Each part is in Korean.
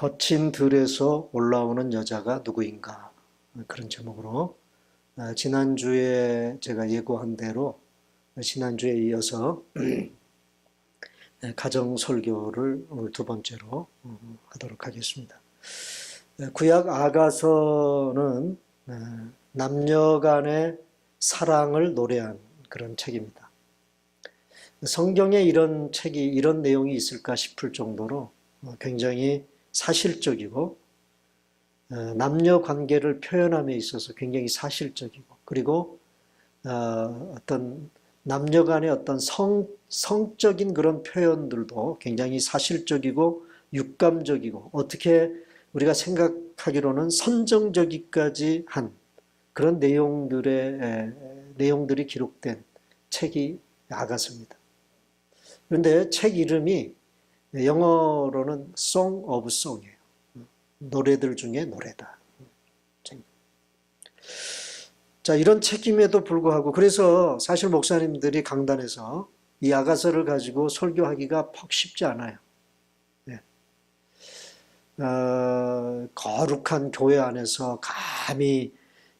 거친 들에서 올라오는 여자가 누구인가? 그런 제목으로 지난주에 제가 예고한 대로 지난주에 이어서 가정 설교를 오늘 두 번째로 하도록 하겠습니다. 구약 아가서는 남녀 간의 사랑을 노래한 그런 책입니다. 성경에 이런 책이, 이런 내용이 있을까 싶을 정도로 굉장히 사실적이고 남녀 관계를 표현함에 있어서 굉장히 사실적이고, 그리고 어떤 남녀 간의 어떤 성적인 그런 표현들도 굉장히 사실적이고 육감적이고, 어떻게 우리가 생각하기로는 선정적이까지 한 그런 내용들이 기록된 책이 아가서입니다. 그런데 책 이름이 영어로는 Song of Song이에요. 노래들 중에 노래다. 자, 이런 책임에도 불구하고, 그래서 사실 목사님들이 강단에서 이 아가서를 가지고 설교하기가 퍽 쉽지 않아요. 네. 거룩한 교회 안에서 감히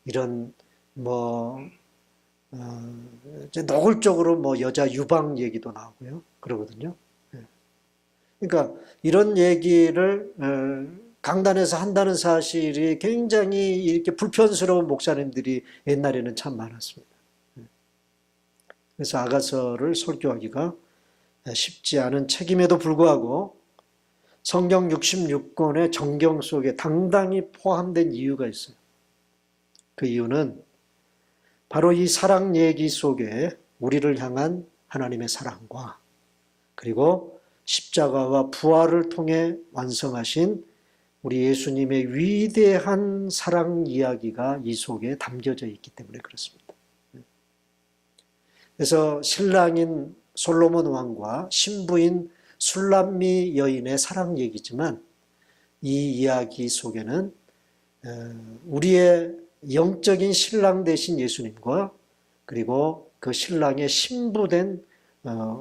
이런 이제 노골적으로 여자 유방 얘기도 나오고요, 그러거든요. 네. 그러니까 이런 얘기를 강단에서 한다는 사실이 굉장히 이렇게 불편스러운 목사님들이 옛날에는 참 많았습니다. 그래서 아가서를 설교하기가 쉽지 않은 책임에도 불구하고 성경 66권의 정경 속에 당당히 포함된 이유가 있어요. 그 이유는 바로 이 사랑 얘기 속에 우리를 향한 하나님의 사랑과, 그리고 십자가와 부활을 통해 완성하신 우리 예수님의 위대한 사랑 이야기가 이 속에 담겨져 있기 때문에 그렇습니다. 그래서 신랑인 솔로몬 왕과 신부인 술람미 여인의 사랑 얘기지만, 이 이야기 속에는 우리의 영적인 신랑 되신 예수님과, 그리고 그 신랑의 신부된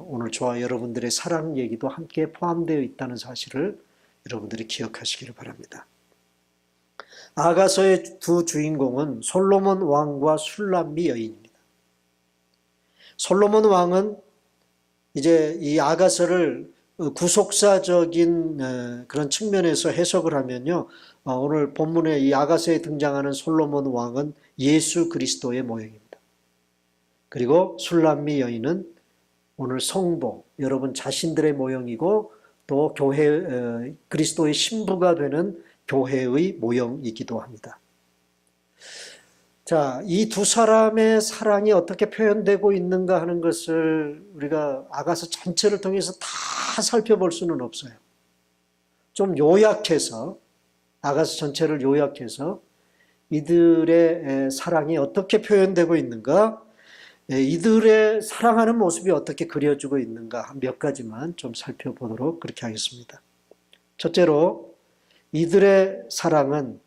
오늘 저와 여러분들의 사랑 얘기도 함께 포함되어 있다는 사실을 여러분들이 기억하시기를 바랍니다. 아가서의 두 주인공은 솔로몬 왕과 술람미 여인입니다. 솔로몬 왕은 이제 이 아가서를 구속사적인 그런 측면에서 해석을 하면요, 오늘 본문에 이 아가서에 등장하는 솔로몬 왕은 예수 그리스도의 모형입니다. 그리고 술람미 여인은 오늘 성도 여러분 자신들의 모형이고, 또 교회 그리스도의 신부가 되는 교회의 모형이기도 합니다. 자, 이 두 사람의 사랑이 어떻게 표현되고 있는가 하는 것을 우리가 아가서 전체를 통해서 다 살펴볼 수는 없어요. 좀 요약해서, 아가서 전체를 요약해서 이들의 사랑이 어떻게 표현되고 있는가, 이들의 사랑하는 모습이 어떻게 그려지고 있는가 몇 가지만 좀 살펴보도록 그렇게 하겠습니다. 첫째로, 이들의 사랑은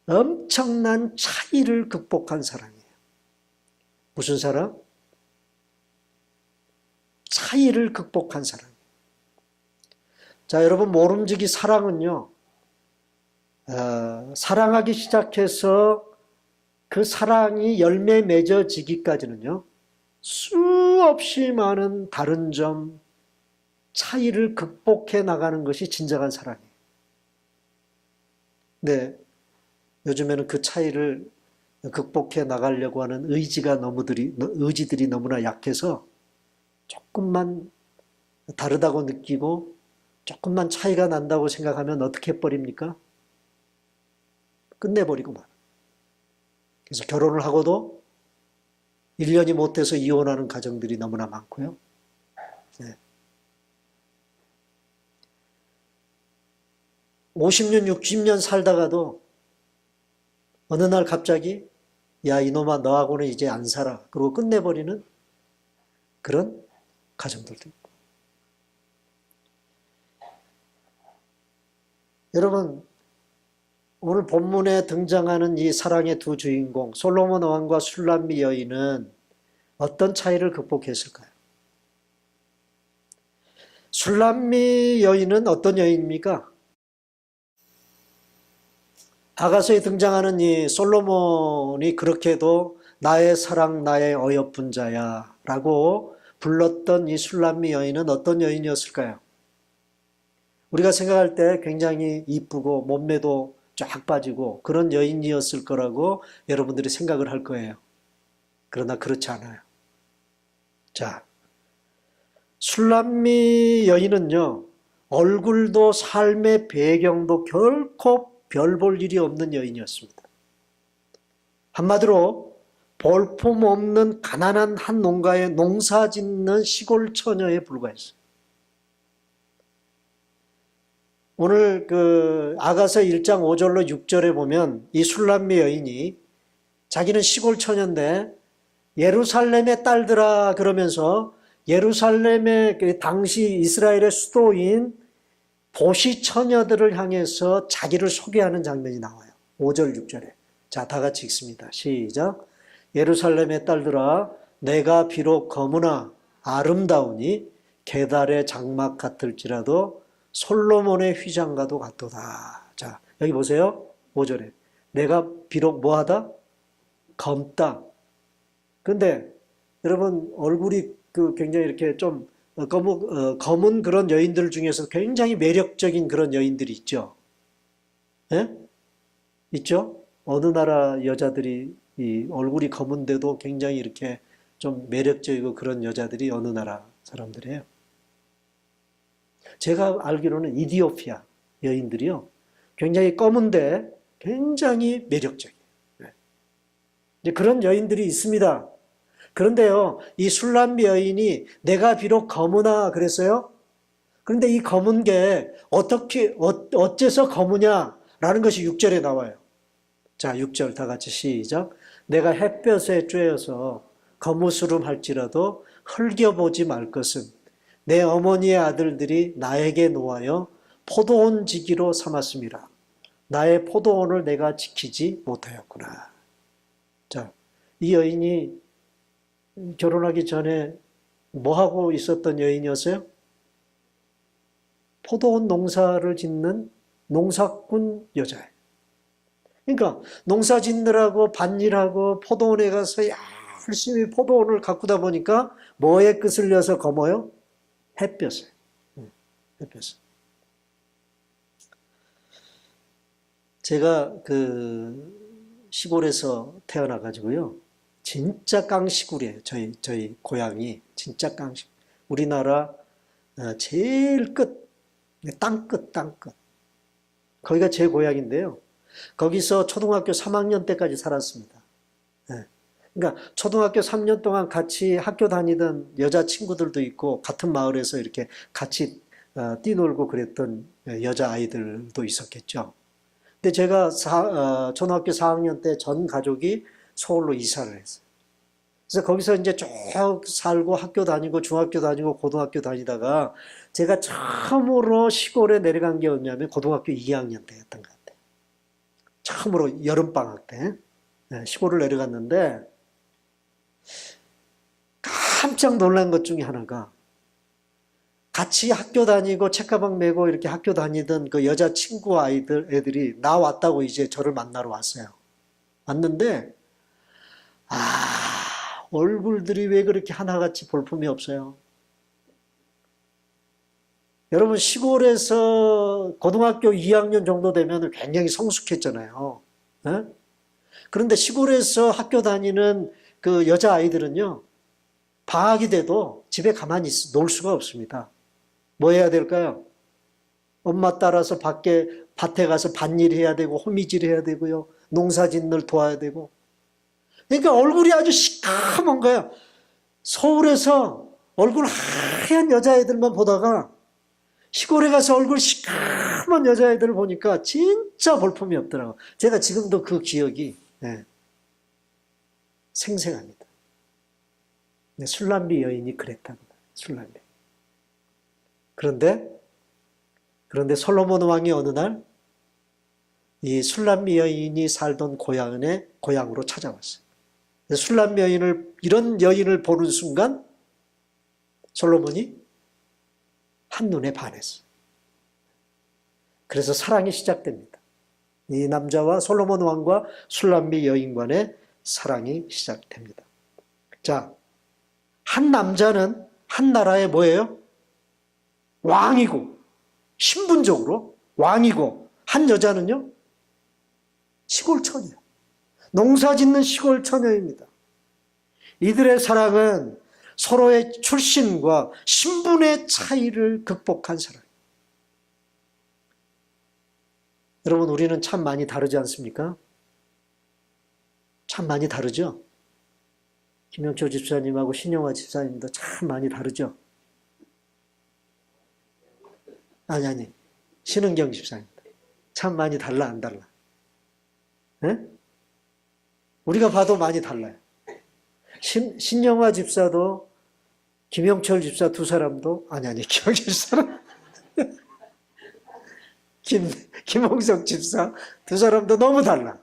엄청난 차이를 극복한 사랑이에요. 무슨 사랑? 차이를 극복한 사랑. 자, 여러분, 모름지기 사랑은요, 사랑하기 시작해서 그 사랑이 열매 맺어지기까지는요, 수없이 많은 다른 점, 차이를 극복해 나가는 것이 진정한 사랑이에요. 네. 요즘에는 그 차이를 극복해 나가려고 하는 의지들이 너무나 약해서 조금만 다르다고 느끼고 조금만 차이가 난다고 생각하면 어떻게 해버립니까? 끝내버리고 말. 그래서 결혼을 하고도 1년이 못 돼서 이혼하는 가정들이 너무나 많고요. 네. 50년, 60년 살다가도 어느 날 갑자기 야, 이놈아, 너하고는 이제 안 살아, 그러고 끝내버리는 그런 가정들도 있고. 여러분, 오늘 본문에 등장하는 이 사랑의 두 주인공 솔로몬 왕과 술람미 여인은 어떤 차이를 극복했을까요? 술람미 여인은 어떤 여인입니까? 아가서에 등장하는 이 솔로몬이 그렇게도 나의 사랑 나의 어여쁜 자야 라고 불렀던 이 술람미 여인은 어떤 여인이었을까요? 우리가 생각할 때 굉장히 이쁘고 몸매도 쫙 빠지고 그런 여인이었을 거라고 여러분들이 생각을 할 거예요. 그러나 그렇지 않아요. 자, 술람미 여인은요, 얼굴도 삶의 배경도 결코 별 볼 일이 없는 여인이었습니다. 한마디로 볼품없는 가난한 한 농가에 농사 짓는 시골 처녀에 불과했어요. 오늘 그 아가서 1장 5절로 6절에 보면 이 술람미 여인이 자기는 시골 처녀인데 예루살렘의 딸들아 그러면서 예루살렘의 그 당시 이스라엘의 수도인 보시 처녀들을 향해서 자기를 소개하는 장면이 나와요. 5절 6절에. 자, 다 같이 읽습니다. 시작. 예루살렘의 딸들아 내가 비록 거무나 아름다우니 게달의 장막 같을지라도 솔로몬의 휘장과도 같도다. 자, 여기 보세요. 5절에. 내가 비록 뭐하다? 검다. 근데 여러분 얼굴이 그 굉장히 이렇게 좀 검은 그런 여인들 중에서 굉장히 매력적인 그런 여인들이 있죠. 예? 있죠? 어느 나라 여자들이 이 얼굴이 검은데도 굉장히 이렇게 좀 매력적이고 그런 여자들이 어느 나라 사람들이에요. 제가 알기로는 이디오피아 여인들이요. 굉장히 검은데 굉장히 매력적이에요. 이제 그런 여인들이 있습니다. 그런데요, 이 술람미 여인이 내가 비록 검으나 그랬어요. 그런데 이 검은 게 어째서 검으냐라는 것이 6절에 나와요. 자, 6절 다 같이 시작. 내가 햇볕에 쬐어서 거무스름 할지라도 흘겨보지 말 것은 내 어머니의 아들들이 나에게 놓아여 포도원 지기로 삼았음이라. 나의 포도원을 내가 지키지 못하였구나. 자, 이 여인이 결혼하기 전에 뭐하고 있었던 여인이었어요? 포도원 농사를 짓는 농사꾼 여자예요. 그러니까 농사 짓느라고 밭일하고 포도원에 가서 열심히 포도원을 가꾸다 보니까 뭐에 끄슬려서 검어요? 햇볕에. 햇볕에. 제가 그 시골에서 태어나가지고요. 진짜 깡시골이에요. 저희 고향이 진짜 깡시골. 우리나라 제일 끝, 땅끝. 거기가 제 고향인데요. 거기서 초등학교 3학년 때까지 살았습니다. 그러니까 초등학교 3년 동안 같이 학교 다니던 여자친구들도 있고 같은 마을에서 이렇게 같이 뛰놀고 그랬던 여자아이들도 있었겠죠. 근데 제가 초등학교 4학년 때 전 가족이 서울로 이사를 했어요. 그래서 거기서 이제 쭉 살고 학교 다니고 중학교 다니고 고등학교 다니다가 제가 처음으로 시골에 내려간 게 언냐면 고등학교 2학년 때였던 것 같아요. 처음으로 여름방학 때 시골을 내려갔는데 깜짝 놀란 것 중에 하나가 같이 학교 다니고 책가방 메고 이렇게 학교 다니던 그 여자친구 애들이 나 왔다고 이제 저를 만나러 왔어요. 왔는데 얼굴들이 왜 그렇게 하나같이 볼품이 없어요? 여러분 시골에서 고등학교 2학년 정도 되면 굉장히 성숙했잖아요. 네? 그런데 시골에서 학교 다니는 그 여자아이들은요. 방학이 돼도 집에 가만히 놀 수가 없습니다. 뭐 해야 될까요? 엄마 따라서 밭에 가서 밭일 해야 되고 호미질 해야 되고요. 농사짓는 도와야 되고. 그러니까 얼굴이 아주 시커먼 거예요. 서울에서 얼굴 하얀 여자애들만 보다가 시골에 가서 얼굴 시커먼 여자애들을 보니까 진짜 볼품이 없더라고요. 제가 지금도 그 기억이 생생합니다. 술람비 여인이 그랬답니다. 술람비. 그런데 솔로몬 왕이 어느 날 이 술람미 여인이 살던 고향으로 찾아왔어요. 술람미 이런 여인을 보는 순간 솔로몬이 한눈에 반했어요. 그래서 사랑이 시작됩니다. 이 남자와 솔로몬 왕과 술람미 여인 간의 사랑이 시작됩니다. 자, 한 남자는 한 나라의 뭐예요? 왕이고, 신분적으로 왕이고, 한 여자는요? 시골 처녀. 농사 짓는 시골 처녀입니다. 이들의 사랑은 서로의 출신과 신분의 차이를 극복한 사랑. 여러분, 우리는 참 많이 다르지 않습니까? 참 많이 다르죠? 김영철 집사님하고 신영화 집사님도 참 많이 다르죠? 아니. 신은경 집사님도. 참 많이 달라, 안 달라? 네? 우리가 봐도 많이 달라요. 신영화 집사도 김영철 집사 두 사람도, 김영철 집사는 김홍석 집사 두 사람도 너무 달라.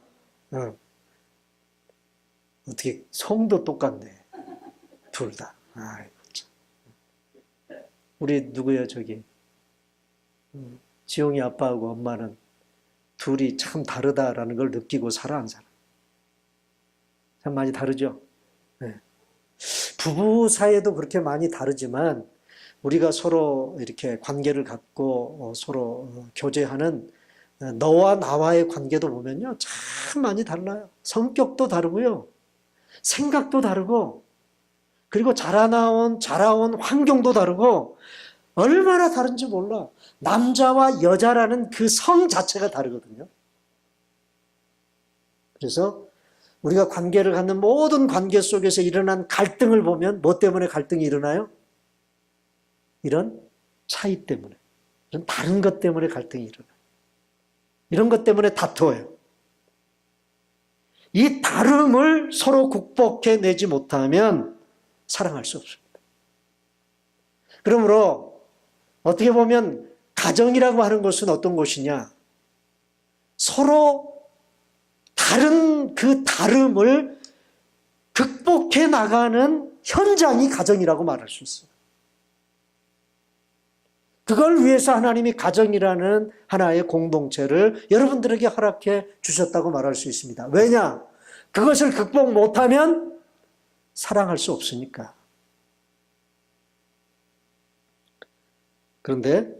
어떻게 성도 똑같네. 둘 다. 아이고 참. 우리 누구야 저기 지용이 아빠하고 엄마는 둘이 참 다르다라는 걸 느끼고 살아 안 살아? 참 많이 다르죠. 네. 부부 사이에도 그렇게 많이 다르지만 우리가 서로 이렇게 관계를 갖고 서로 교제하는 너와 나와의 관계도 보면요 참 많이 달라요. 성격도 다르고요, 생각도 다르고, 그리고 자라온 환경도 다르고, 얼마나 다른지 몰라. 남자와 여자라는 그 성 자체가 다르거든요. 그래서 우리가 관계를 갖는 모든 관계 속에서 일어난 갈등을 보면 뭐 때문에 갈등이 일어나요? 이런 차이 때문에, 이런 다른 것 때문에 갈등이 일어나요. 이런 것 때문에 다투어요. 이 다름을 서로 극복해내지 못하면 사랑할 수 없습니다. 그러므로 어떻게 보면 가정이라고 하는 것은 어떤 것이냐? 서로 다른 그 다름을 극복해 나가는 현장이 가정이라고 말할 수 있어요. 그걸 위해서 하나님이 가정이라는 하나의 공동체를 여러분들에게 허락해 주셨다고 말할 수 있습니다. 왜냐? 그것을 극복 못하면 사랑할 수 없으니까. 그런데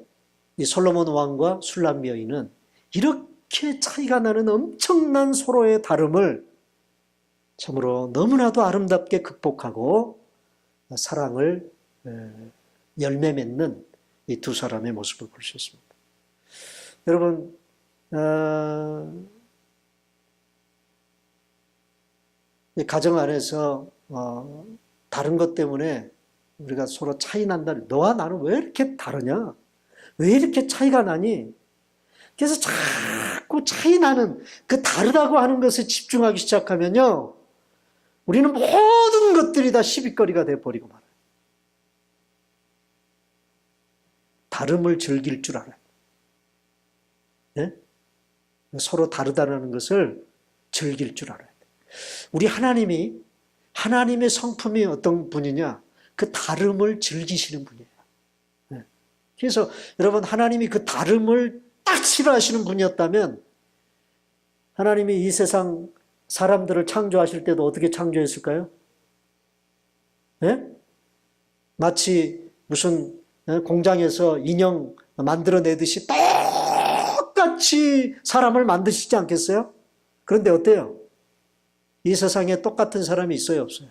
이 솔로몬 왕과 술람미 여인은 이렇게 차이가 나는 엄청난 서로의 다름을 참으로 너무나도 아름답게 극복하고 사랑을 열매 맺는 이 두 사람의 모습을 볼 수 있습니다. 여러분, 이 가정 안에서 다른 것 때문에 우리가 서로 차이 난다. 너와 나는 왜 이렇게 다르냐? 왜 이렇게 차이가 나니? 그래서 자꾸 차이 나는 그 다르다고 하는 것에 집중하기 시작하면요, 우리는 모든 것들이 다 시비거리가 돼버리고 말아요. 다름을 즐길 줄 알아요. 네? 서로 다르다는 것을 즐길 줄 알아요. 우리 하나님의 성품이 어떤 분이냐? 그 다름을 즐기시는 분이에요. 네. 그래서 여러분, 하나님이 그 다름을 딱 싫어하시는 분이었다면 하나님이 이 세상 사람들을 창조하실 때도 어떻게 창조했을까요? 네? 마치 무슨 공장에서 인형 만들어내듯이 똑같이 사람을 만드시지 않겠어요? 그런데 어때요? 이 세상에 똑같은 사람이 있어요, 없어요?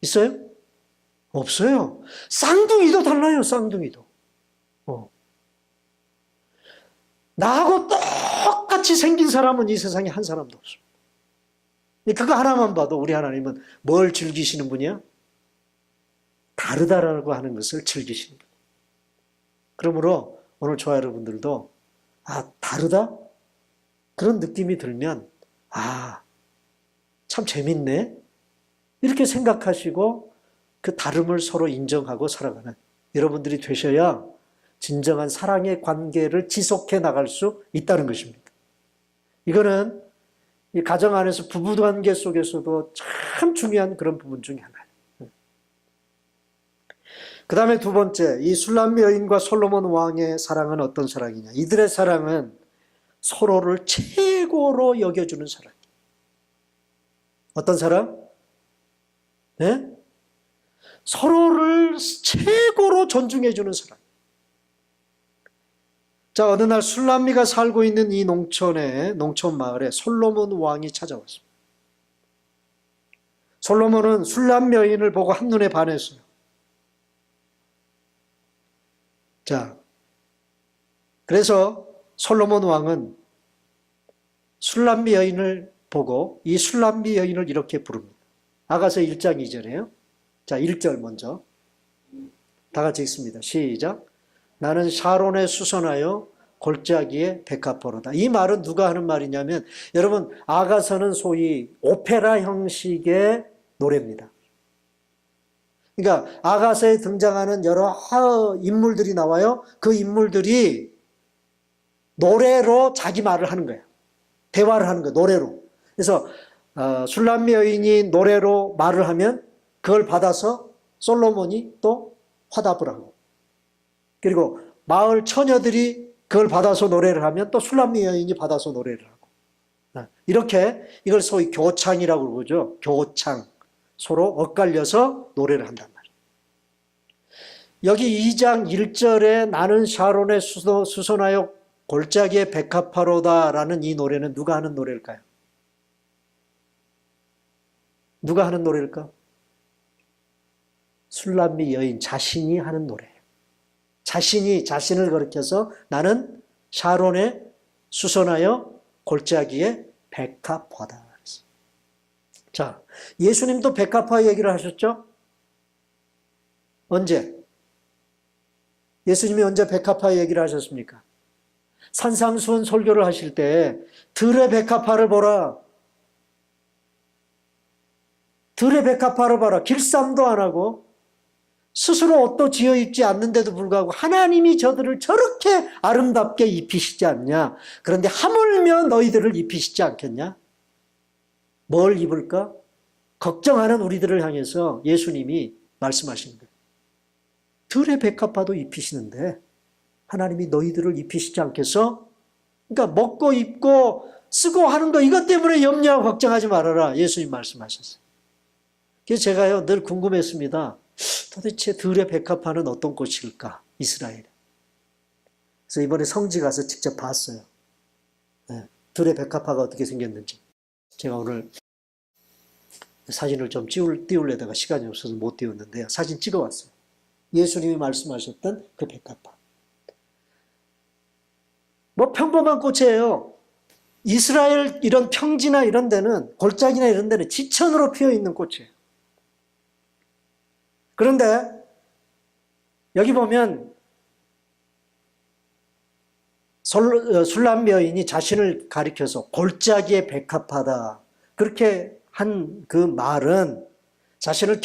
있어요? 없어요. 쌍둥이도 달라요, 쌍둥이도. 나하고 똑같이 생긴 사람은 이 세상에 한 사람도 없습니다. 그거 하나만 봐도 우리 하나님은 뭘 즐기시는 분이야? 다르다라고 하는 것을 즐기시는 분. 그러므로 오늘 저와 여러분들도 다르다? 그런 느낌이 들면 참 재밌네? 이렇게 생각하시고 그 다름을 서로 인정하고 살아가는 여러분들이 되셔야 진정한 사랑의 관계를 지속해 나갈 수 있다는 것입니다. 이거는 이 가정 안에서 부부 관계 속에서도 참 중요한 그런 부분 중에 하나예요. 그 다음에 두 번째, 이 술람미 여인과 솔로몬 왕의 사랑은 어떤 사랑이냐? 이들의 사랑은 서로를 최고로 여겨주는 사람. 어떤 사람? 네? 서로를 최고로 존중해주는 사람. 자, 어느 날 술람미가 살고 있는 이 농촌 마을에 솔로몬 왕이 찾아왔습니다. 솔로몬은 술람 여인을 보고 한눈에 반했어요. 자, 그래서 솔로몬 왕은 술람미 여인을 보고 이 술람미 여인을 이렇게 부릅니다. 아가서 1장 2절이에요. 자, 1절 먼저. 다 같이 읽습니다. 시작. 나는 샤론에 수선하여 골짜기에 백합포로다. 이 말은 누가 하는 말이냐면, 여러분, 아가서는 소위 오페라 형식의 노래입니다. 그러니까 아가서에 등장하는 여러 인물들이 나와요. 그 인물들이 노래로 자기 말을 하는 거예요. 대화를 하는 거예요. 노래로. 그래서 술람미 여인이 노래로 말을 하면 그걸 받아서 솔로몬이 또 화답을 하고, 그리고 마을 처녀들이 그걸 받아서 노래를 하면 또 술람미 여인이 받아서 노래를 하고, 이렇게 이걸 소위 교창이라고 그러죠. 교창. 서로 엇갈려서 노래를 한단 말이에요. 여기 2장 1절에 나는 샤론에 수선하여 골짜기에 백합화로다라는 이 노래는 누가 하는 노래일까요? 누가 하는 노래일까? 술람미 여인 자신이 하는 노래예요. 자신이 자신을 가리켜서 나는 샤론에 수선하여 골짜기에 백합화다. 자, 예수님도 백합화 얘기를 하셨죠? 언제? 예수님이 언제 백합화 얘기를 하셨습니까? 산상수훈 설교를 하실 때 들의 백합화를 보라. 들의 백합화를 봐라. 길쌈도 안 하고 스스로 옷도 지어 입지 않는데도 불구하고 하나님이 저들을 저렇게 아름답게 입히시지 않냐? 그런데 하물며 너희들을 입히시지 않겠냐? 뭘 입을까? 걱정하는 우리들을 향해서 예수님이 말씀하시는 거예요. 들의 백합화도 입히시는데 하나님이 너희들을 입히시지 않겠어? 그러니까 먹고 입고 쓰고 하는 거 이것 때문에 염려하고 걱정하지 말아라. 예수님 말씀하셨어요. 그래서 제가요 늘 궁금했습니다. 도대체 들의 백합화는 어떤 꽃일까? 이스라엘에. 그래서 이번에 성지 가서 직접 봤어요. 네, 들의 백합화가 어떻게 생겼는지. 제가 오늘 사진을 좀 띄우려다가 시간이 없어서 못 띄웠는데요. 사진 찍어왔어요. 예수님이 말씀하셨던 그 백합화. 뭐 평범한 꽃이에요. 이스라엘 이런 평지나 이런 데는, 골짜기나 이런 데는 지천으로 피어있는 꽃이에요. 그런데 여기 보면 술람 여인이 자신을 가리켜서 골짜기의 백합화다. 그렇게 한 그 말은 자신을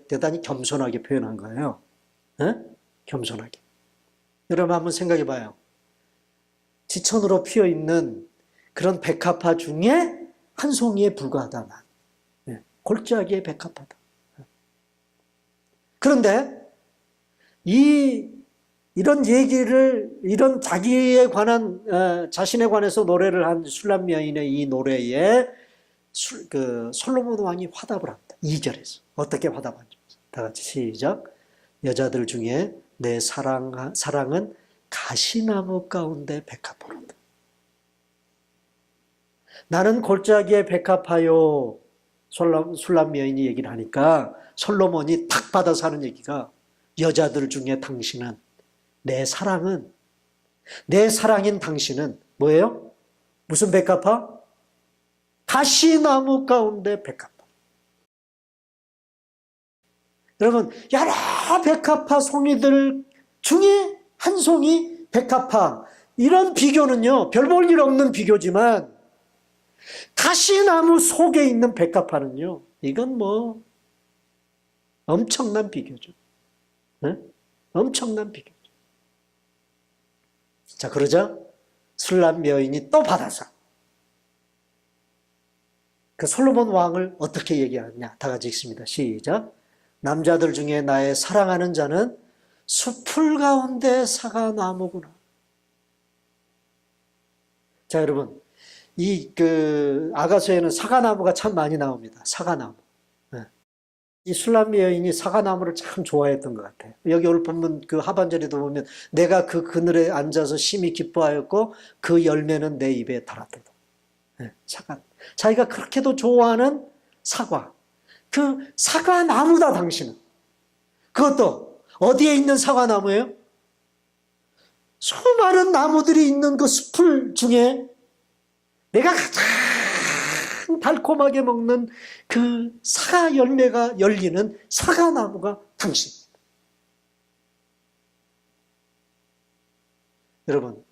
대단히 겸손하게 표현한 거예요. 네? 겸손하게. 여러분 한번 생각해 봐요. 지천으로 피어있는 그런 백합화 중에 한 송이에 불과하다만, 네. 골짜기의 백합화다. 그런데 이런 얘기를, 이런 자기에 관한, 자신에 관해서 노래를 한 술람 여인의 이 노래에 솔로몬 왕이 화답을 합니다. 2절에서. 어떻게 화답하죠? 다 같이 시작. 여자들 중에 내 사랑은 가시나무 가운데 백합화로다. 나는 골짜기에 백합화요. 술람 여인이 얘기를 하니까 솔로몬이 탁 받아서 하는 얘기가, 여자들 중에 당신은, 내 사랑인 당신은 뭐예요? 무슨 백합화? 가시나무 가운데 백합화. 여러분, 여러 백합화 송이들 중에 한 송이 백합화. 이런 비교는요, 별 볼 일 없는 비교지만 가시나무 속에 있는 백합화는요, 이건 뭐 엄청난 비교죠. 네? 엄청난 비교죠. 자, 그러자 술람 여인이 또 받아서 그 솔로몬 왕을 어떻게 얘기하느냐. 다 같이 읽습니다. 시작. 남자들 중에 나의 사랑하는 자는 숲풀 가운데 사과나무구나. 자, 여러분, 아가서에는 사과나무가 참 많이 나옵니다. 사과나무. 네. 이 술람미 여인이 사과나무를 참 좋아했던 것 같아요. 여기 오늘 보면 그 하반절에도 보면 내가 그 그늘에 앉아서 심히 기뻐하였고 그 열매는 내 입에 달았다. 네, 사과. 자기가 그렇게도 좋아하는 사과. 그 사과나무다, 당신은. 그것도 어디에 있는 사과나무예요? 수많은 나무들이 있는 그 숲을 중에 내가 가장 달콤하게 먹는 그 사과 열매가 열리는 사과나무가 당신입니다. 여러분,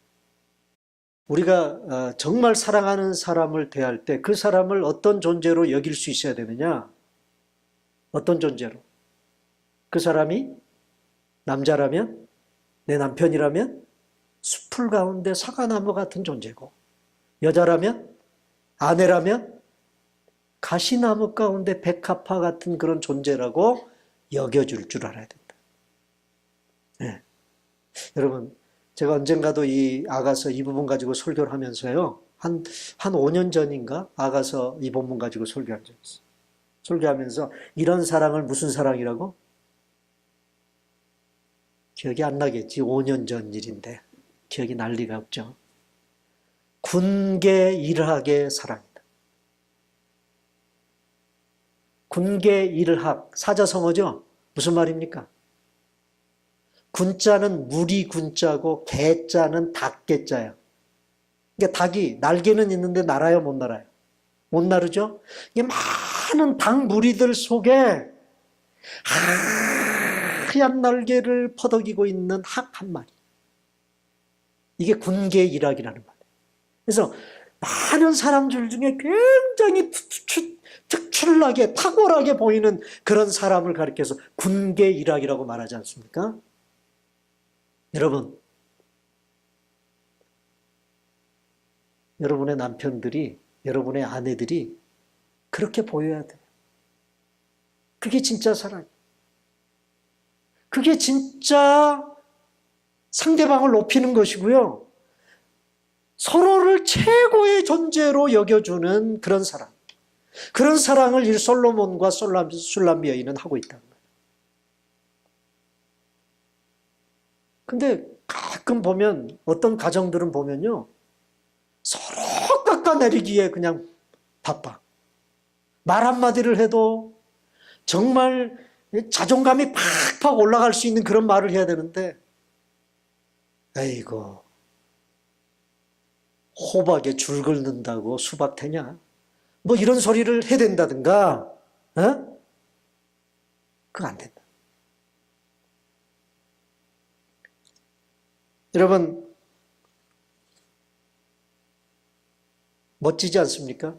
우리가 정말 사랑하는 사람을 대할 때 그 사람을 어떤 존재로 여길 수 있어야 되느냐? 어떤 존재로? 그 사람이 남자라면, 내 남편이라면 숲풀 가운데 사과나무 같은 존재고, 여자라면, 아내라면 가시나무 가운데 백합화 같은 그런 존재라고 여겨줄 줄 알아야 된다. 네. 여러분, 제가 언젠가도 이 아가서 이 부분 가지고 설교를 하면서요, 한 5년 전인가 아가서 이 본문 가지고 설교한 적이 있어요. 설교하면서 이런 사랑을 무슨 사랑이라고? 기억이 안 나겠지. 5년 전 일인데 기억이 날 리가 없죠. 군계일학의 사랑이다. 군계일학, 사자성어죠? 무슨 말입니까? 군자는 무리 군자고 개자는 닭개자예요. 그러니까 닭이 날개는 있는데 날아요, 못 날아요? 못 나르죠? 이게 많은 닭 무리들 속에 하얀 날개를 퍼덕이고 있는 학 한 마리. 이게 군계일학이라는 말이에요. 그래서 많은 사람들 중에 굉장히 특출나게 탁월하게 보이는 그런 사람을 가리켜서 군계일학이라고 말하지 않습니까? 여러분, 여러분의 남편들이, 여러분의 아내들이 그렇게 보여야 돼요. 그게 진짜 사랑이에요. 그게 진짜 상대방을 높이는 것이고요. 서로를 최고의 존재로 여겨주는 그런 사랑. 그런 사랑을 이 솔로몬과 술람미 여인은 하고 있다는 거예요. 근데 가끔 보면 어떤 가정들은 보면요. 서로 깎아내리기에 그냥 바빠. 말 한마디를 해도 정말 자존감이 팍팍 올라갈 수 있는 그런 말을 해야 되는데 아이고 호박에 줄 긁는다고 수박 되냐? 뭐 이런 소리를 해야 된다든가 그거 안 된다. 여러분 멋지지 않습니까?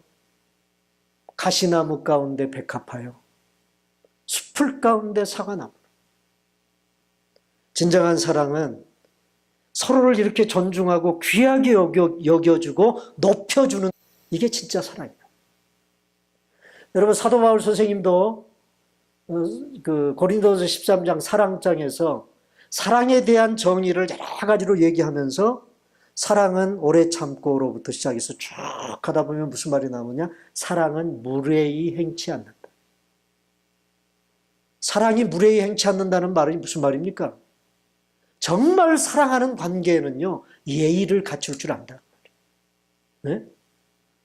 가시나무 가운데 백합화요. 숲풀 가운데 사과나무. 진정한 사랑은 서로를 이렇게 존중하고 귀하게 여겨주고 높여주는 이게 진짜 사랑이에요. 여러분 사도 바울 선생님도 그 고린도서 13장 사랑장에서 사랑에 대한 정의를 여러 가지로 얘기하면서 사랑은 오래 참고로부터 시작해서 쭉 하다 보면 무슨 말이 나오냐? 사랑은 무례히 행치 않는다. 사랑이 무례히 행치 않는다는 말이 무슨 말입니까? 정말 사랑하는 관계에는요, 예의를 갖출 줄 안다. 네?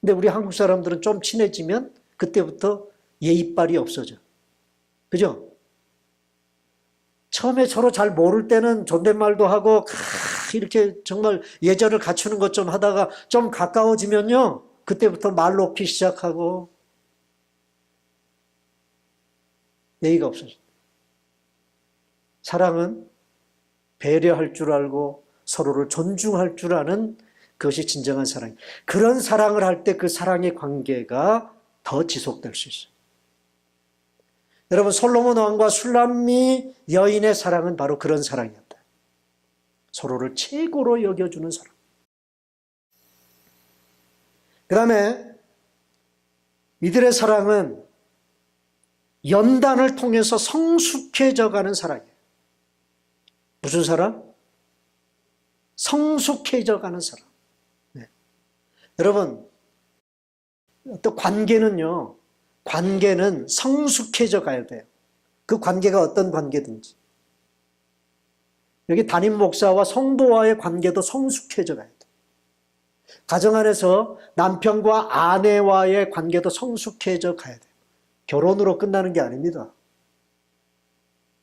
근데 우리 한국 사람들은 좀 친해지면 그때부터 예의빨이 없어져. 그죠? 처음에 서로 잘 모를 때는 존댓말도 하고, 이렇게 정말 예절을 갖추는 것 좀 하다가 좀 가까워지면요, 그때부터 말 놓기 시작하고, 예의가 없어져. 사랑은 배려할 줄 알고 서로를 존중할 줄 아는 그것이 진정한 사랑이에요. 그런 사랑을 할 때 그 사랑의 관계가 더 지속될 수 있어요. 여러분 솔로몬 왕과 술람미 여인의 사랑은 바로 그런 사랑이었다. 서로를 최고로 여겨주는 사랑. 그 다음에 이들의 사랑은 연단을 통해서 성숙해져가는 사랑이에요. 무슨 사랑? 성숙해져가는 사랑. 네. 여러분, 또 관계는 성숙해져 가야 돼요. 그 관계가 어떤 관계든지. 여기 담임 목사와 성도와의 관계도 성숙해져 가야 돼요. 가정 안에서 남편과 아내와의 관계도 성숙해져 가야 돼요. 결혼으로 끝나는 게 아닙니다.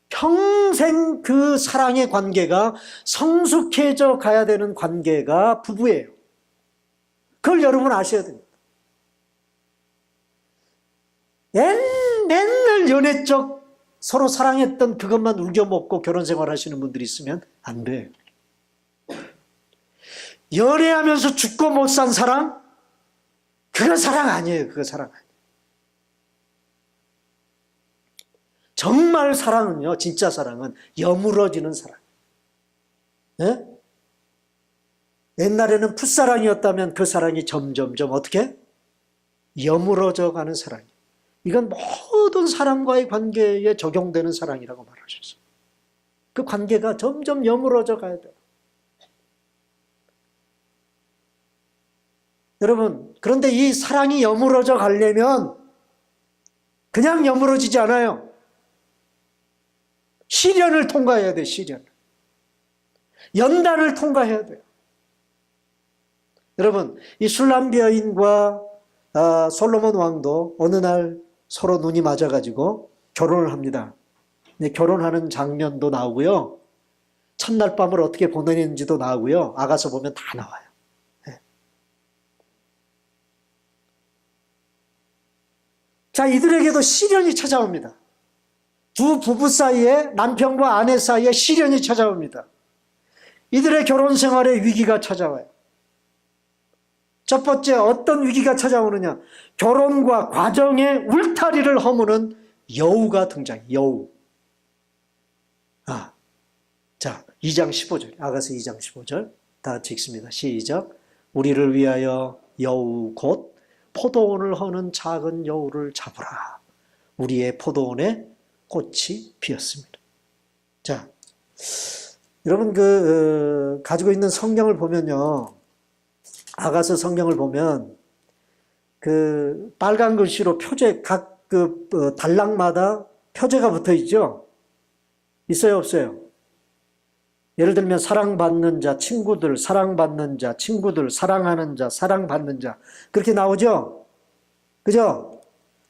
평생 그 사랑의 관계가 성숙해져 가야 되는 관계가 부부예요. 그걸 여러분 아셔야 됩니다. 맨날 연애 쪽 서로 사랑했던 그것만 우겨먹고 결혼 생활 하시는 분들이 있으면 안 돼요. 연애하면서 죽고 못 산 사랑? 그거 사랑 아니에요. 그거 사랑 아니에요. 정말 사랑은요, 진짜 사랑은 여물어지는 사랑. 예? 옛날에는 풋사랑이었다면 그 사랑이 점점점 어떻게? 여물어져 가는 사랑이에요. 이건 모든 사람과의 관계에 적용되는 사랑이라고 말하셨어요. 그 관계가 점점 여물어져 가야 돼요. 여러분, 그런데 이 사랑이 여물어져 가려면 그냥 여물어지지 않아요. 시련을 통과해야 돼요. 시련. 연단을 통과해야 돼요. 여러분, 이 술람비 여인과 솔로몬 왕도 어느 날 서로 눈이 맞아가지고 결혼을 합니다. 결혼하는 장면도 나오고요. 첫날 밤을 어떻게 보내는지도 나오고요. 아가서 보면 다 나와요. 네. 자, 이들에게도 시련이 찾아옵니다. 두 부부 사이에, 남편과 아내 사이에 시련이 찾아옵니다. 이들의 결혼 생활에 위기가 찾아와요. 첫 번째, 어떤 위기가 찾아오느냐? 결혼과 과정의 울타리를 허무는 여우가 등장해요. 여우. 자, 2장 15절. 아가서 2장 15절. 다 같이 읽습니다. 시작. 우리를 위하여 여우 곧 포도원을 허는 작은 여우를 잡으라. 우리의 포도원에 꽃이 피었습니다. 자, 여러분 가지고 있는 성경을 보면요. 아가서 성경을 보면 그 빨간 글씨로 표제 각 단락마다 표제가 붙어 있죠. 있어요, 없어요? 예를 들면 사랑받는 자, 친구들, 사랑받는 자, 친구들, 사랑하는 자, 사랑받는 자 그렇게 나오죠. 그죠?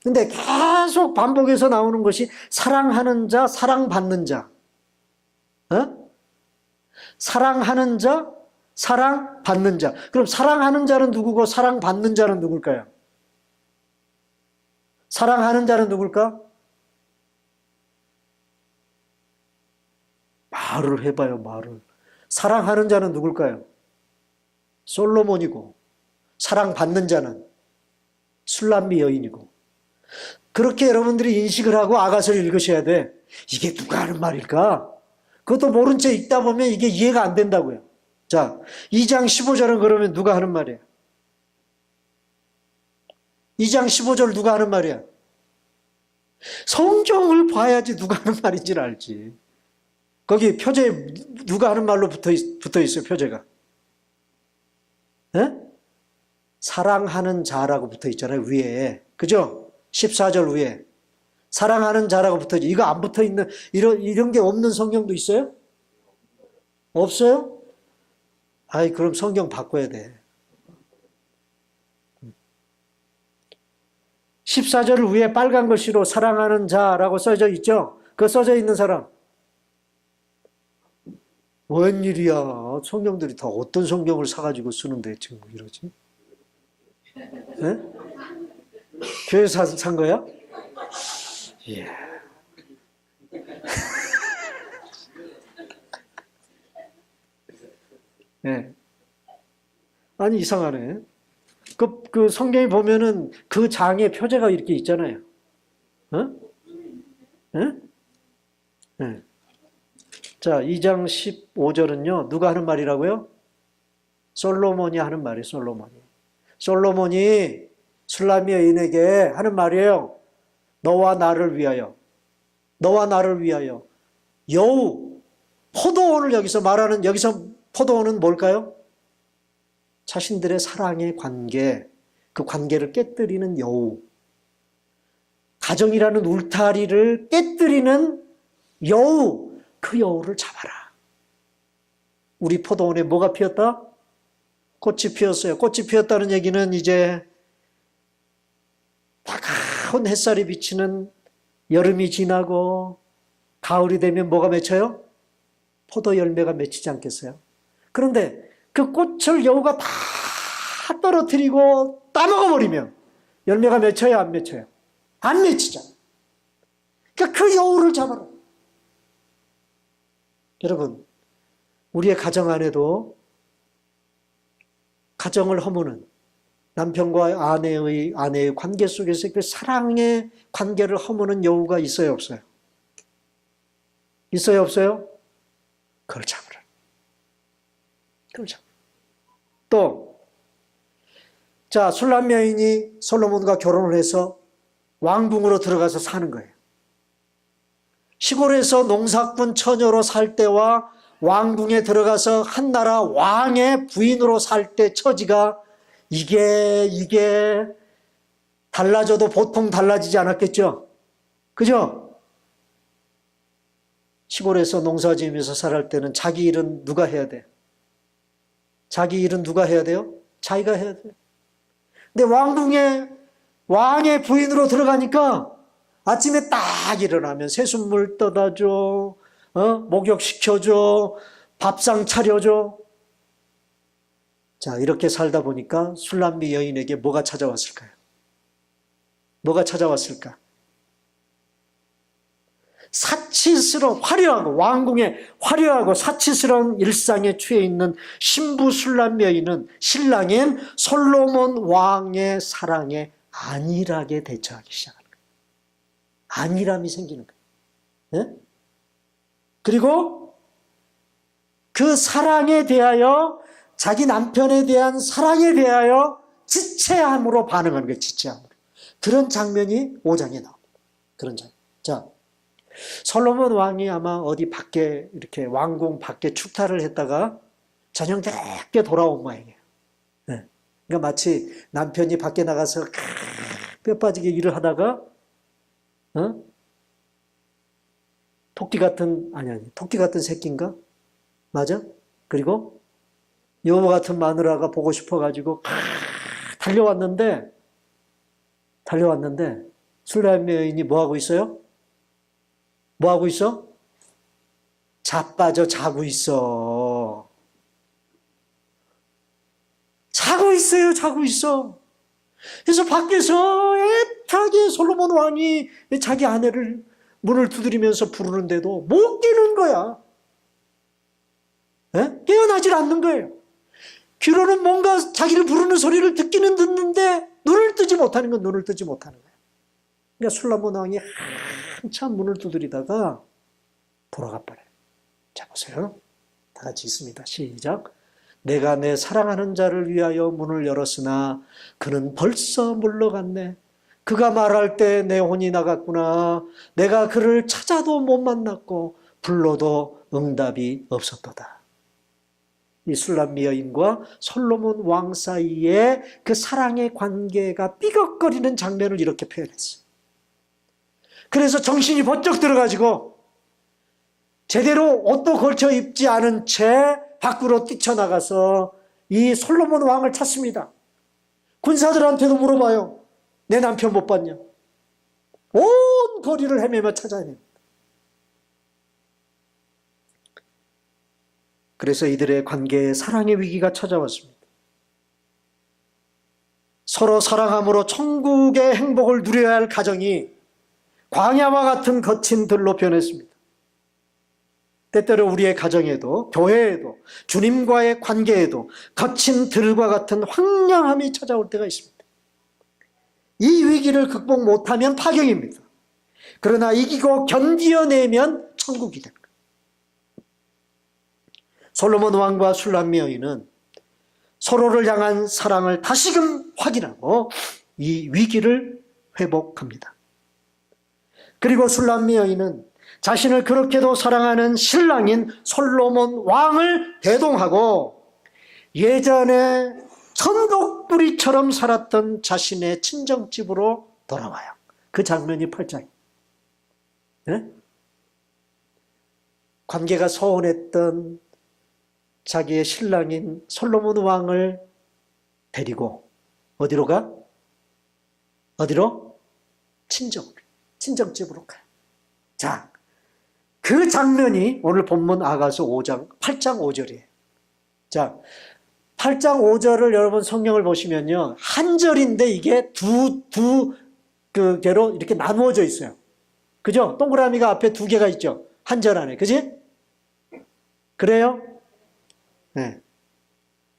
근데 계속 반복해서 나오는 것이 사랑하는 자, 사랑받는 자. 사랑하는 자, 사랑받는 자. 그럼 사랑하는 자는 누구고 사랑받는 자는 누굴까요? 사랑하는 자는 누굴까? 말을 해봐요, 말을. 사랑하는 자는 누굴까요? 솔로몬이고, 사랑받는 자는 술람비 여인이고. 그렇게 여러분들이 인식을 하고 아가서를 읽으셔야 돼. 이게 누가 하는 말일까? 그것도 모른 채 읽다 보면 이게 이해가 안 된다고요. 자, 2장 15절은 그러면 누가 하는 말이에요? 2장 15절 누가 하는 말이야? 성경을 봐야지 누가 하는 말인지를 알지. 거기 표제에 누가 하는 말로 붙어 있어요, 표제가. 네? 사랑하는 자라고 붙어 있잖아요, 위에. 그죠? 14절 위에. 사랑하는 자라고 붙어 있죠. 이거 안 붙어 있는, 이런 게 없는 성경도 있어요? 없어요? 아이, 그럼 성경 바꿔야 돼. 14절 위에 빨간 글씨로 사랑하는 자라고 써져 있죠? 그거 써져 있는 사람. 웬일이야. 성경들이 다 어떤 성경을 사가지고 쓰는데 지금 이러지? 네? 교회에서 산 거야? 예. 네. 아니, 이상하네. 그 성경에 보면은 그 장에 표제가 이렇게 있잖아요. 어? 네? 네. 자, 2장 15절은요, 누가 하는 말이라고요? 솔로몬이 하는 말이에요, 솔로몬이. 솔로몬이 술람미 여인에게 하는 말이에요. 너와 나를 위하여. 너와 나를 위하여. 여우, 포도원을 여기서 말하는, 여기서 포도원은 뭘까요? 자신들의 사랑의 관계, 그 관계를 깨뜨리는 여우, 가정이라는 울타리를 깨뜨리는 여우, 그 여우를 잡아라. 우리 포도원에 뭐가 피었다? 꽃이 피었어요. 꽃이 피었다는 얘기는 이제 따가운 햇살이 비치는 여름이 지나고 가을이 되면 뭐가 맺혀요? 포도 열매가 맺히지 않겠어요? 그런데 그 꽃을 여우가 다 떨어뜨리고 따먹어버리면 열매가 맺혀요? 안 맺혀요? 안 맺히잖아. 그러니까 그 여우를 잡아라. 여러분, 우리의 가정 안에도 가정을 허무는 남편과 아내의 관계 속에서 그 사랑의 관계를 허무는 여우가 있어요, 없어요? 있어요, 없어요? 그걸 잡으라. 그걸 잡으라. 또, 자, 술람 여인이 솔로몬과 결혼을 해서 왕궁으로 들어가서 사는 거예요. 시골에서 농사꾼 처녀로 살 때와 왕궁에 들어가서 한나라 왕의 부인으로 살 때 처지가 이게 달라져도 보통 달라지지 않았겠죠? 그죠? 시골에서 농사 지으면서 살할 때는 자기 일은 누가 해야 돼? 자기 일은 누가 해야 돼요? 자기가 해야 돼요. 근데 왕궁에 왕의 부인으로 들어가니까 아침에 딱 일어나면 새순물 떠다줘, 목욕시켜줘, 밥상 차려줘. 자, 이렇게 살다 보니까 술람미 여인에게 뭐가 찾아왔을까요? 뭐가 찾아왔을까? 사치스러운, 화려하고, 왕궁의 화려하고 사치스러운 일상에 취해 있는 신부 술람미 여인은 신랑인 솔로몬 왕의 사랑에 안일하게 대처하기 시작합니다. 안일함이 생기는 거예요. 네? 그리고 그 사랑에 대하여, 자기 남편에 대한 사랑에 대하여 지체함으로 반응하는 거예요. 지체함으로. 그런 장면이 5장에 나옵니다. 그런 장면. 자, 솔로몬 왕이 아마 어디 밖에, 이렇게 왕궁 밖에 축타를 했다가 저녁늦게 돌아온 모양이에요. 네. 그러니까 마치 남편이 밖에 나가서 뼈 빠지게 일을 하다가 토끼 같은 새끼인가? 맞아? 그리고 여우 같은 마누라가 보고 싶어가지고 달려왔는데 술람 여인이 뭐하고 있어요? 뭐하고 있어? 자빠져 자고 있어. 자고 있어. 그래서 밖에서 애타게 솔로몬 왕이 자기 아내를 문을 두드리면서 부르는데도 못 깨는 거야. 깨어나질 않는 거예요. 귀로는 뭔가 자기를 부르는 소리를 듣기는 듣는데 눈을 뜨지 못하는 거예요. 그러니까 솔로몬 왕이 한참 문을 두드리다가 돌아가 버려요. 자, 보세요. 다 같이 읽습니다. 시작. 내가 내 사랑하는 자를 위하여 문을 열었으나 그는 벌써 물러갔네. 그가 말할 때 내 혼이 나갔구나. 내가 그를 찾아도 못 만났고 불러도 응답이 없었도다. 이 술람미 여인과 솔로몬 왕 사이의 그 사랑의 관계가 삐걱거리는 장면을 이렇게 표현했어요. 그래서 정신이 번쩍 들어가지고 제대로 옷도 걸쳐 입지 않은 채 밖으로 뛰쳐나가서 이 솔로몬 왕을 찾습니다. 군사들한테도 물어봐요. 내 남편 못 봤냐? 온 거리를 헤매며 찾아냅니다. 그래서 이들의 관계에 사랑의 위기가 찾아왔습니다. 서로 사랑함으로 천국의 행복을 누려야 할 가정이 광야와 같은 거친 들로 변했습니다. 때때로 우리의 가정에도, 교회에도, 주님과의 관계에도 거친 들과 같은 황량함이 찾아올 때가 있습니다. 이 위기를 극복 못하면 파경입니다. 그러나 이기고 견디어내면 천국이 됩니다. 솔로몬 왕과 술람미 여인은 서로를 향한 사랑을 다시금 확인하고 이 위기를 회복합니다. 그리고 술람미 여인은 자신을 그렇게도 사랑하는 신랑인 솔로몬 왕을 대동하고 예전에 천국불이처럼 살았던 자신의 친정집으로 돌아와요. 그 장면이 8장. 네? 관계가 소원했던 자기의 신랑인 솔로몬 왕을 데리고 어디로 가? 어디로? 친정집으로 가요. 자, 그 장면이 오늘 본문 아가서 8장 5절이에요. 자, 8장 5절을 여러분 성경을 보시면요. 한 절인데 이게 두 개로 이렇게 나누어져 있어요. 그죠? 동그라미가 앞에 두 개가 있죠. 한 절 안에. 그지? 그래요? 네.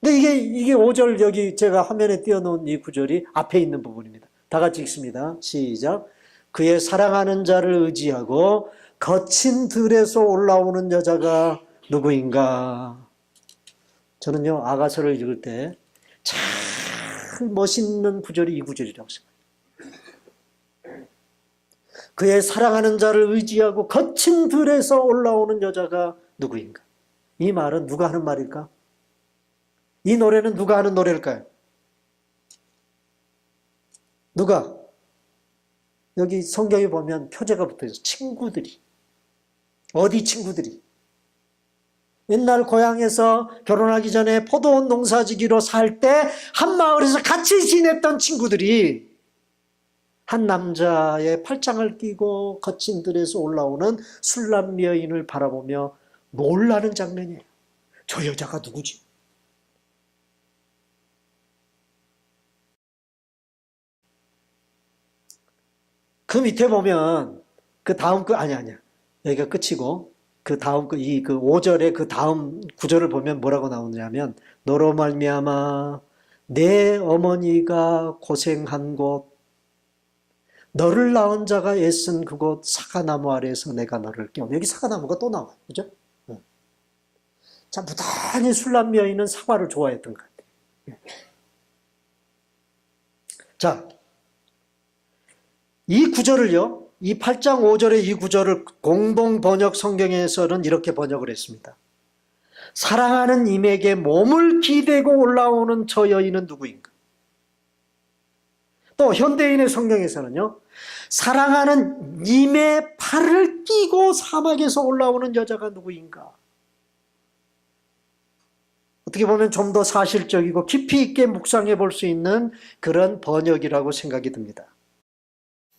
근데 이게 5절 여기 제가 화면에 띄워놓은 이 구절이 앞에 있는 부분입니다. 다 같이 읽습니다. 시작. 그의 사랑하는 자를 의지하고 거친 들에서 올라오는 여자가 누구인가? 저는요, 아가서를 읽을 때 참 멋있는 구절이 이 구절이라고 생각해요. 그의 사랑하는 자를 의지하고 거친 들에서 올라오는 여자가 누구인가? 이 말은 누가 하는 말일까? 이 노래는 누가 하는 노래일까요? 누가? 여기 성경에 보면 표제가 붙어있어요. 친구들이. 어디 친구들이? 옛날 고향에서 결혼하기 전에 포도원 농사지기로 살 때 한 마을에서 같이 지냈던 친구들이 한 남자의 팔짱을 끼고 거친 들에서 올라오는 술람 여인을 바라보며 놀라는 장면이에요. 저 여자가 누구지? 그 밑에 보면 그 다음 아니야. 여기가 끝이고 그 다음 그 5절의 그 다음 구절을 보면 뭐라고 나오냐면 너로 말미암아 내 어머니가 고생한 곳 너를 낳은 자가 애쓴 그곳 사과나무 아래에서 내가 너를 깨워. 여기 사과나무가 또 나와요. 그죠? 자, 무단히 술람 여인은 사과를 좋아했던 것 같아요. 자, 이 구절을요, 이 8장 5절의 이 구절을 공동 번역 성경에서는 이렇게 번역을 했습니다. 사랑하는 임에게 몸을 기대고 올라오는 저 여인은 누구인가? 또 현대인의 성경에서는요, 사랑하는 임의 팔을 끼고 사막에서 올라오는 여자가 누구인가? 어떻게 보면 좀 더 사실적이고 깊이 있게 묵상해 볼 수 있는 그런 번역이라고 생각이 듭니다.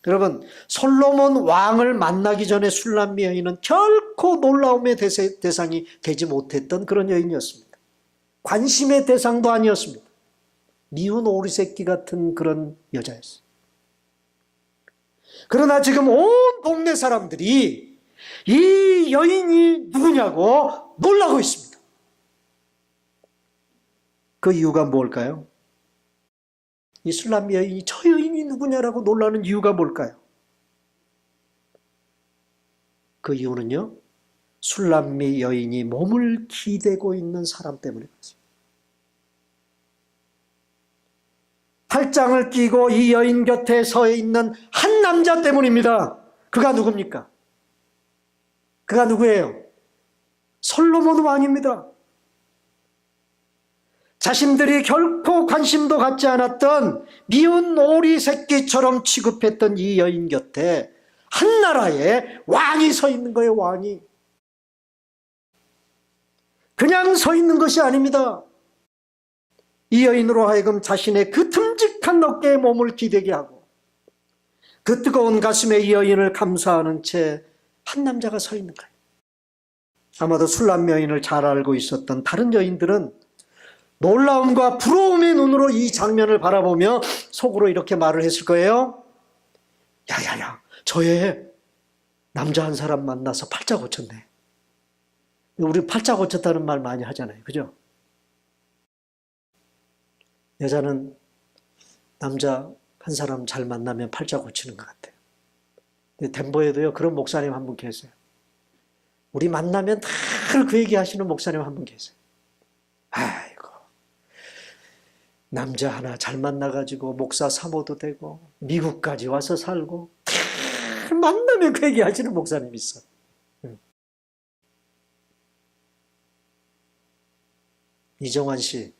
여러분, 솔로몬 왕을 만나기 전에 술람 여인은 결코 놀라움의 대상이 되지 못했던 그런 여인이었습니다. 관심의 대상도 아니었습니다. 미운 오리새끼 같은 그런 여자였어요. 그러나 지금 온 동네 사람들이 이 여인이 누구냐고 놀라고 있습니다. 그 이유가 뭘까요? 이 술람 여인이 저 여인이 누구냐라고 놀라는 이유가 뭘까요? 그 이유는요, 술람미 여인이 몸을 기대고 있는 사람 때문에 그렇습니다. 팔짱을 끼고 이 여인 곁에 서 있는 한 남자 때문입니다. 그가 누굽니까? 그가 누구예요? 솔로몬 왕입니다. 자신들이 결코 관심도 갖지 않았던 미운 오리 새끼처럼 취급했던 이 여인 곁에 한 나라의 왕이 서 있는 거예요, 왕이. 그냥 서 있는 것이 아닙니다. 이 여인으로 하여금 자신의 그 듬직한 어깨에 몸을 기대게 하고 그 뜨거운 가슴에 이 여인을 감사하는 채 한 남자가 서 있는 거예요. 아마도 술람 여인을 잘 알고 있었던 다른 여인들은 놀라움과 부러움의 눈으로 이 장면을 바라보며 속으로 이렇게 말을 했을 거예요. 야야야, 저애 남자 한 사람 만나서 팔자 고쳤네. 우리 팔자 고쳤다는 말 많이 하잖아요. 그죠? 여자는 남자 한 사람 잘 만나면 팔자 고치는 것 같아요. 덴버에도요, 그런 목사님 한 분 계세요. 우리 만나면 늘 그 얘기 하시는 목사님 한 분 계세요. 아이고, 남자 하나 잘 만나가지고 목사 사모도 되고 미국까지 와서 살고 늘 만나면 그 얘기 하시는 목사님 있어. 이정환 씨,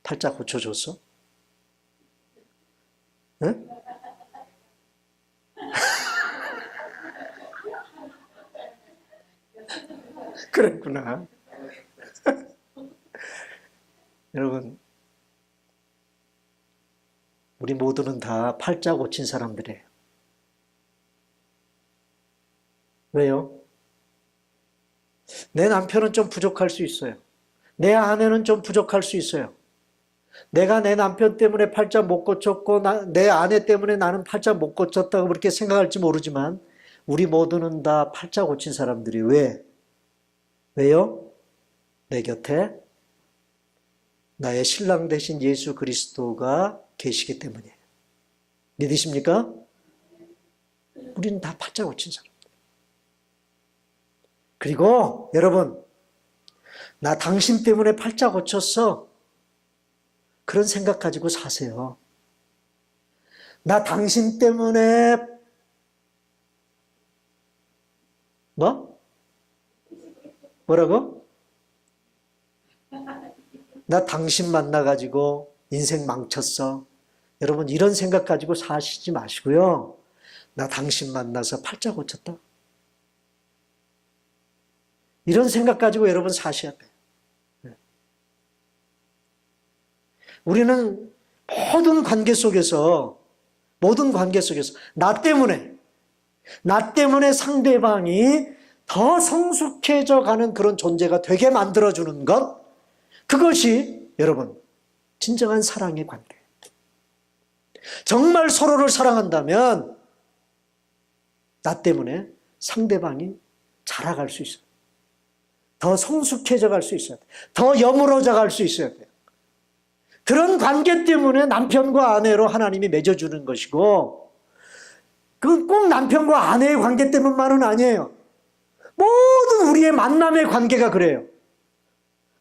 팔자 고쳐줬어? 응? 그랬구나. 여러분, 우리 모두는 다 팔자 고친 사람들이에요. 왜요? 내 남편은 좀 부족할 수 있어요. 내 아내는 좀 부족할 수 있어요. 내가 내 남편 때문에 팔자 못 고쳤고 내 아내 때문에 나는 팔자 못 고쳤다고 그렇게 생각할지 모르지만 우리 모두는 다 팔자 고친 사람들이 왜? 왜요? 내 곁에 나의 신랑 되신 예수 그리스도가 계시기 때문이에요. 믿으십니까? 우리는 다 팔자 고친 사람. 그리고 여러분, 나 당신 때문에 팔자 고쳤어. 그런 생각 가지고 사세요. 나 당신 때문에 뭐? 뭐라고? 나 당신 만나가지고 인생 망쳤어. 여러분 이런 생각 가지고 사시지 마시고요. 나 당신 만나서 팔자 고쳤다. 이런 생각 가지고 여러분 사셔야 돼요. 우리는 모든 관계 속에서 나 때문에 상대방이 더 성숙해져 가는 그런 존재가 되게 만들어주는 것, 그것이 여러분 진정한 사랑의 관계. 정말 서로를 사랑한다면 나 때문에 상대방이 자라갈 수 있어요. 더 성숙해져 갈 수 있어야 돼요. 더 여물어져 갈 수 있어야 돼요. 그런 관계 때문에 남편과 아내로 하나님이 맺어주는 것이고, 그건 꼭 남편과 아내의 관계 때문만은 아니에요. 모든 우리의 만남의 관계가 그래요.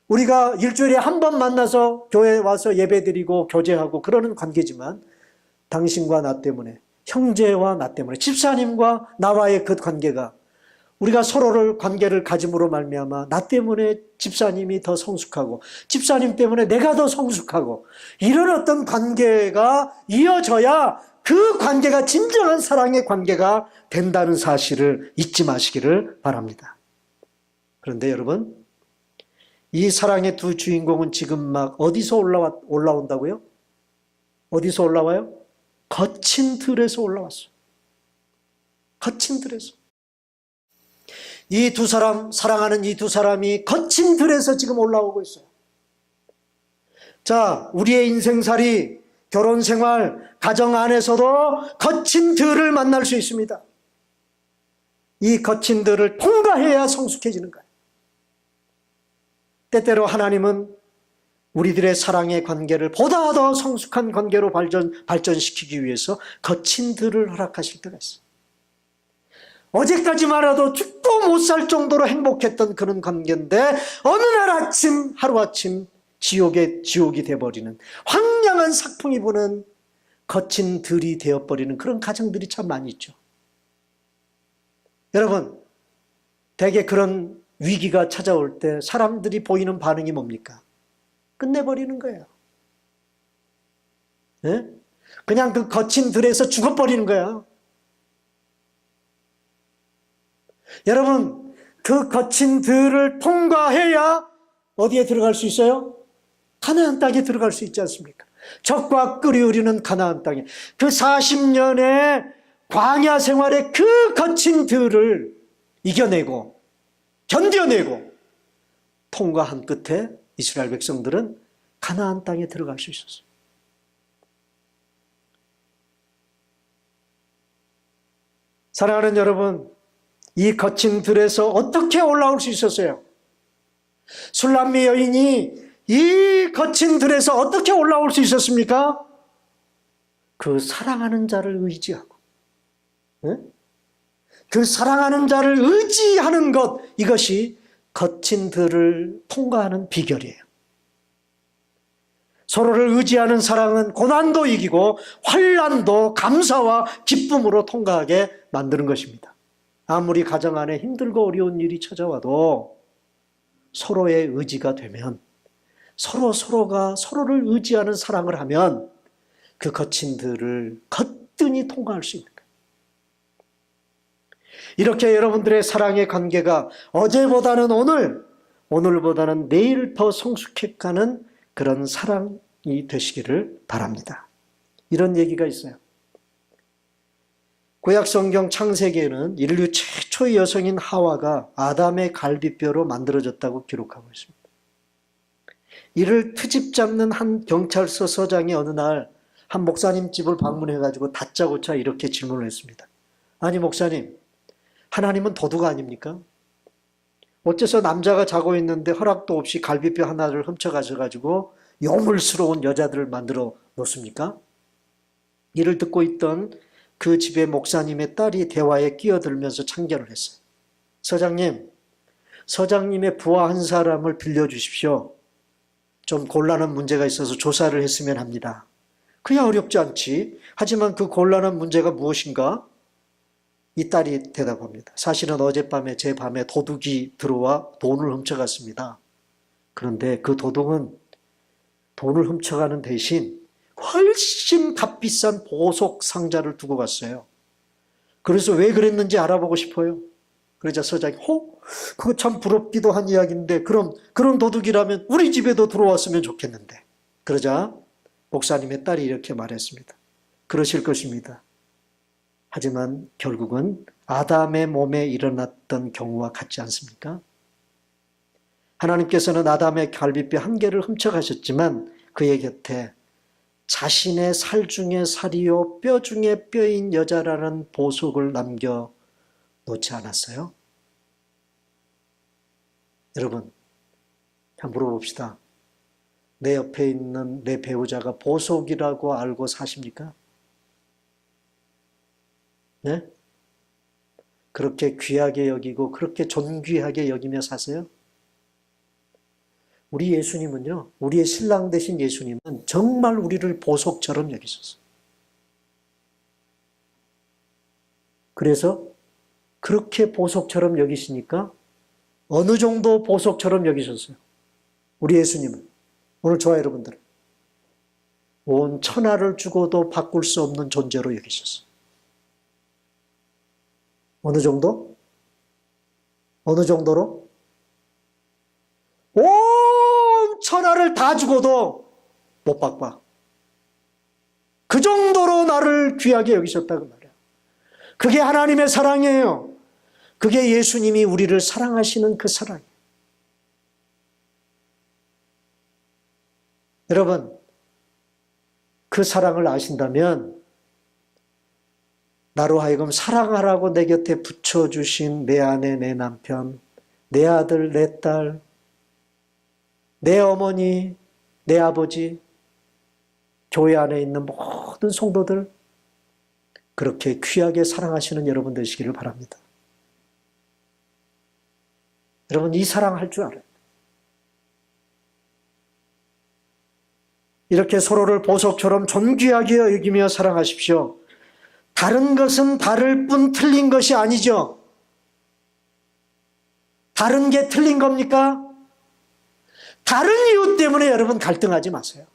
우리가 일주일에 한 번 만나서 교회에 와서 예배드리고 교제하고 그러는 관계지만 당신과 나 때문에, 형제와 나 때문에, 집사님과 나와의 그 관계가 우리가 서로를 관계를 가짐으로 말미암아 나 때문에 집사님이 더 성숙하고 집사님 때문에 내가 더 성숙하고 이런 어떤 관계가 이어져야 그 관계가 진정한 사랑의 관계가 된다는 사실을 잊지 마시기를 바랍니다. 그런데 여러분, 이 사랑의 두 주인공은 지금 막 어디서 올라온다고요? 어디서 올라와요? 거친 들에서 올라왔어요. 거친 들에서. 이 두 사람, 사랑하는 이 두 사람이 거친 들에서 지금 올라오고 있어요. 자, 우리의 인생살이, 결혼생활, 가정 안에서도 거친 들을 만날 수 있습니다. 이 거친 들을 통과해야 성숙해지는 거예요. 때때로 하나님은 우리들의 사랑의 관계를 보다 더 성숙한 관계로 발전시키기 위해서 거친 들을 허락하실 때가 있어요. 어제까지만 해도 죽도 못 살 정도로 행복했던 그런 관계인데 어느 날 아침, 하루아침 지옥이 돼버리는, 황량한 sak풍이 부는 거친 들이 되어버리는 그런 가정들이 참 많이 있죠. 여러분, 대개 그런 위기가 찾아올 때 사람들이 보이는 반응이 뭡니까? 끝내버리는 거예요. 네? 그냥 그 거친 들에서 죽어버리는 거야. 여러분, 그 거친 들을 통과해야 어디에 들어갈 수 있어요? 가나안 땅에 들어갈 수 있지 않습니까? 적과 꿀이 흐르는 가나안 땅에, 그 40년의 광야 생활의 그 거친 들을 이겨내고 견뎌내고 통과한 끝에 이스라엘 백성들은 가나안 땅에 들어갈 수 있었어요. 사랑하는 여러분, 이 거친 들에서 어떻게 올라올 수 있었어요? 술람미 여인이 이 거친 들에서 어떻게 올라올 수 있었습니까? 그 사랑하는 자를 의지하고, 네? 그 사랑하는 자를 의지하는 것, 이것이 거친 들을 통과하는 비결이에요. 서로를 의지하는 사랑은 고난도 이기고 환난도 감사와 기쁨으로 통과하게 만드는 것입니다. 아무리 가정 안에 힘들고 어려운 일이 찾아와도 서로의 의지가 되면, 서로가 서로를 의지하는 사랑을 하면 그 거친들을 거뜬히 통과할 수 있는 거예요. 이렇게 여러분들의 사랑의 관계가 어제보다는 오늘보다는 내일 더 성숙해가는 그런 사랑이 되시기를 바랍니다. 이런 얘기가 있어요. 구약성경 창세기에는 인류 최초의 여성인 하와가 아담의 갈비뼈로 만들어졌다고 기록하고 있습니다. 이를 트집 잡는 한 경찰서 서장이 어느 날 한 목사님 집을 방문해가지고 다짜고짜 이렇게 질문을 했습니다. 아니 목사님, 하나님은 도둑 아닙니까? 어째서 남자가 자고 있는데 허락도 없이 갈비뼈 하나를 훔쳐가셔가지고 요물스러운 여자들을 만들어 놓습니까? 이를 듣고 있던 그 집의 목사님의 딸이 대화에 끼어들면서 참견을 했어요. 서장님의 부하 한 사람을 빌려주십시오. 좀 곤란한 문제가 있어서 조사를 했으면 합니다. 그야 어렵지 않지. 하지만 그 곤란한 문제가 무엇인가? 이 딸이 대답합니다. 사실은 어젯밤에 제 밤에 도둑이 들어와 돈을 훔쳐갔습니다. 그런데 그 도둑은 돈을 훔쳐가는 대신 훨씬 값비싼 보석 상자를 두고 갔어요. 그래서 왜 그랬는지 알아보고 싶어요. 그러자 서장이 그거 참 부럽기도 한 이야기인데 그럼 그런 도둑이라면 우리 집에도 들어왔으면 좋겠는데. 그러자 목사님의 딸이 이렇게 말했습니다. 그러실 것입니다. 하지만 결국은 아담의 몸에 일어났던 경우와 같지 않습니까? 하나님께서는 아담의 갈비뼈 한 개를 훔쳐가셨지만 그의 곁에 자신의 살 중에 살이요 뼈 중에 뼈인 여자라는 보석을 남겨놓지 않았어요? 여러분, 한번 물어봅시다. 내 옆에 있는 내 배우자가 보석이라고 알고 사십니까? 네? 그렇게 귀하게 여기고 그렇게 존귀하게 여기며 사세요? 우리 예수님은요, 우리의 신랑 되신 예수님은 정말 우리를 보석처럼 여기셨어요. 그래서 그렇게 보석처럼 여기시니까 어느 정도 보석처럼 여기셨어요? 우리 예수님은. 오늘 저와 여러분들은 온 천하를 주고도 바꿀 수 없는 존재로 여기셨어요. 어느 정도? 어느 정도로? 온 천하를 다 주고도 못 바꿔. 그 정도로 나를 귀하게 여기셨다고 말해요. 그게 하나님의 사랑이에요. 그게 예수님이 우리를 사랑하시는 그 사랑이에요. 여러분, 그 사랑을 아신다면 나로 하여금 사랑하라고 내 곁에 붙여주신 내 아내, 내 남편, 내 아들, 내 딸, 내 어머니, 내 아버지, 교회 안에 있는 모든 성도들 그렇게 귀하게 사랑하시는 여러분 되시기를 바랍니다. 여러분, 이 사랑할 줄 알아요. 이렇게 서로를 보석처럼 존귀하게 여기며 사랑하십시오. 다른 것은 다를 뿐 틀린 것이 아니죠. 다른 게 틀린 겁니까? 다른 이유 때문에 여러분 갈등하지 마세요.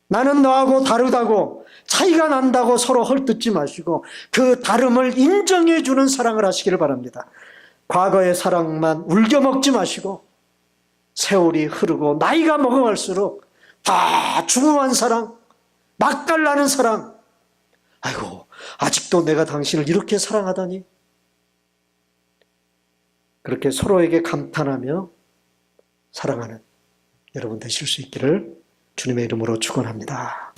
나는 너하고 다르다고 차이가 난다고 서로 헐뜯지 마시고 그 다름을 인정해 주는 사랑을 하시기를 바랍니다. 과거의 사랑만 울겨먹지 마시고 세월이 흐르고 나이가 먹어갈수록 다 중후한 사랑, 맛깔나는 사랑. 아이고, 아직도 내가 당신을 이렇게 사랑하다니. 그렇게 서로에게 감탄하며 사랑하는 여러분 되실 수 있기를 주님의 이름으로 축원합니다.